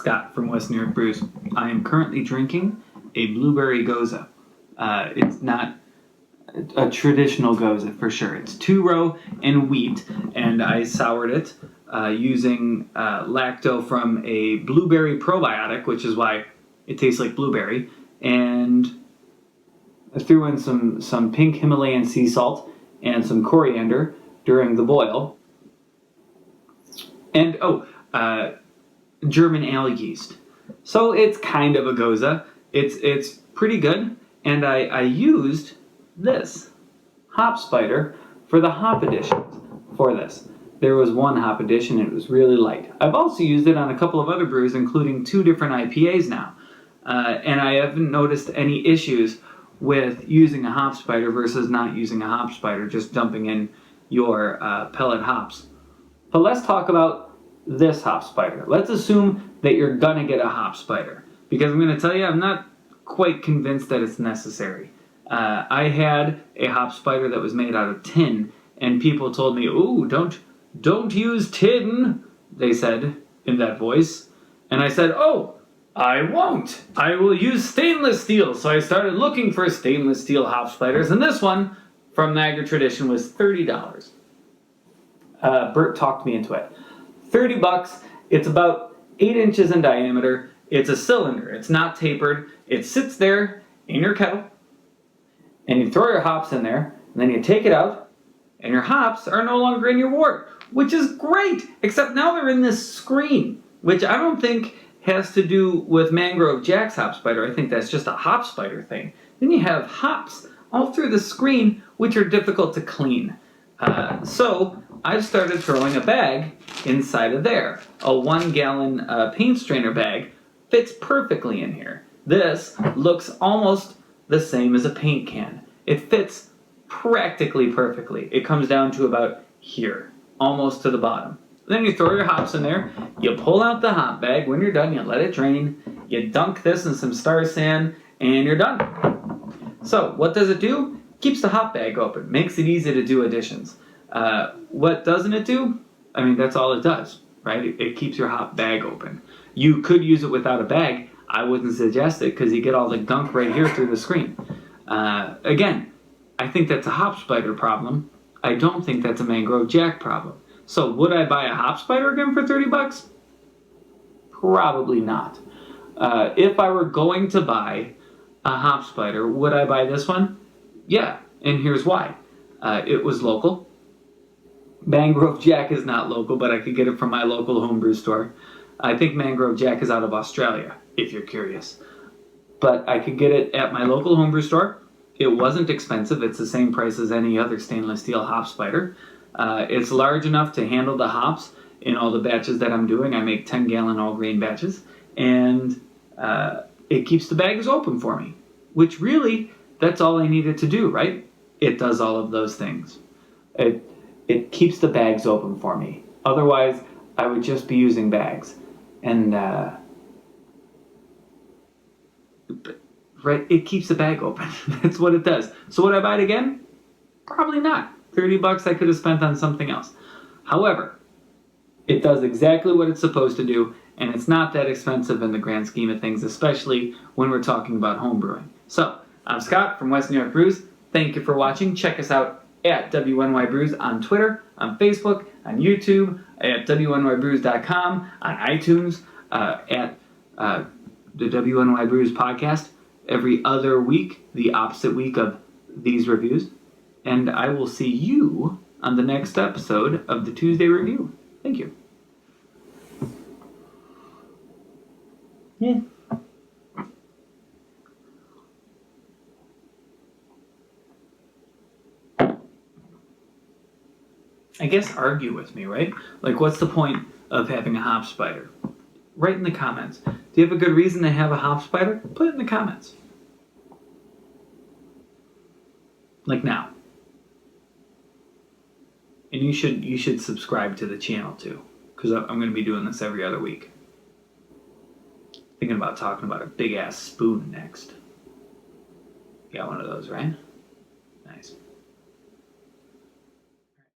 Scott from West New York Brews. I am currently drinking a blueberry goza. It's not a traditional goza for sure. It's 2-row and wheat, and I soured it using lacto from a blueberry probiotic, which is why it tastes like blueberry, and I threw in some pink Himalayan sea salt and some coriander during the boil. And, German ale yeast. So it's kind of a goza. It's pretty good. And I used this hop spider for the hop additions for this. There was one hop addition and it was really light. I've also used it on a couple of other brews, including 2 different IPAs now. And I haven't noticed any issues with using a hop spider versus not using a hop spider, just dumping in your pellet hops. But let's talk about this hop spider. Let's assume that you're gonna get a hop spider, because I'm gonna tell you, I'm not quite convinced that it's necessary. I had a hop spider that was made out of tin, and people told me, "Ooh, don't use tin," they said in that voice. And I said, "Oh, I won't. I will use stainless steel." So I started looking for stainless steel hop spiders, and this one from Niagara Tradition was $30. Bert talked me into it. $30. It's about 8 inches in diameter. It's a cylinder. It's not tapered. It sits there in your kettle, and you throw your hops in there, and then you take it out, and your hops are no longer in your wort, which is great, except now they're in this screen, which I don't think has to do with Mangrove Jack's hop spider. I think that's just a hop spider thing. Then you have hops all through the screen, which are difficult to clean. So I've started throwing a bag inside of there. A 1-gallon paint strainer bag fits perfectly in here. This looks almost the same as a paint can. It fits practically perfectly. It comes down to about here, almost to the bottom. Then you throw your hops in there, you pull out the hop bag. When you're done, you let it drain, you dunk this in some Star San, and you're done. So what does it do? Keeps the hop bag open, makes it easy to do additions. What doesn't it do? I mean, that's all it does, right? It keeps your hop bag open. You could use it without a bag. I wouldn't suggest it because you get all the gunk right here through the screen. Again, I think that's a hop spider problem. I don't think that's a Mangrove Jack problem. So would I buy a hop spider again for $30? Probably not. If I were going to buy a hop spider, would I buy this one? Yeah, and here's why. It was local. Mangrove Jack is not local, but I could get it from my local homebrew store. I think Mangrove Jack is out of Australia, if you're curious. But I could get it at my local homebrew store. It wasn't expensive. It's the same price as any other stainless steel hop spider. It's large enough to handle the hops in all the batches that I'm doing. I make 10-gallon all-grain batches. And it keeps the bags open for me, which really, that's all I needed to do, right? It does all of those things. It keeps the bags open for me. Otherwise, I would just be using bags. And, right, it keeps the bag open. That's what it does. So would I buy it again? Probably not. $30 I could have spent on something else. However, it does exactly what it's supposed to do, and it's not that expensive in the grand scheme of things, especially when we're talking about home brewing. So, I'm Scott from West New York Brews. Thank you for watching. Check us out at WNY Brews on Twitter, on Facebook, on YouTube, at WNYBrews.com, on iTunes, at the WNY Brews podcast every other week, the opposite week of these reviews. And I will see you on the next episode of the Tuesday Review. Thank you. Yeah. I guess argue with me, right? Like, what's the point of having a hop spider? Write in the comments. Do you have a good reason to have a hop spider? Put it in the comments. Like now. And you should subscribe to the channel too, because I'm going to be doing this every other week. Thinking about talking about a big ass spoon next. You got one of those, right? Nice.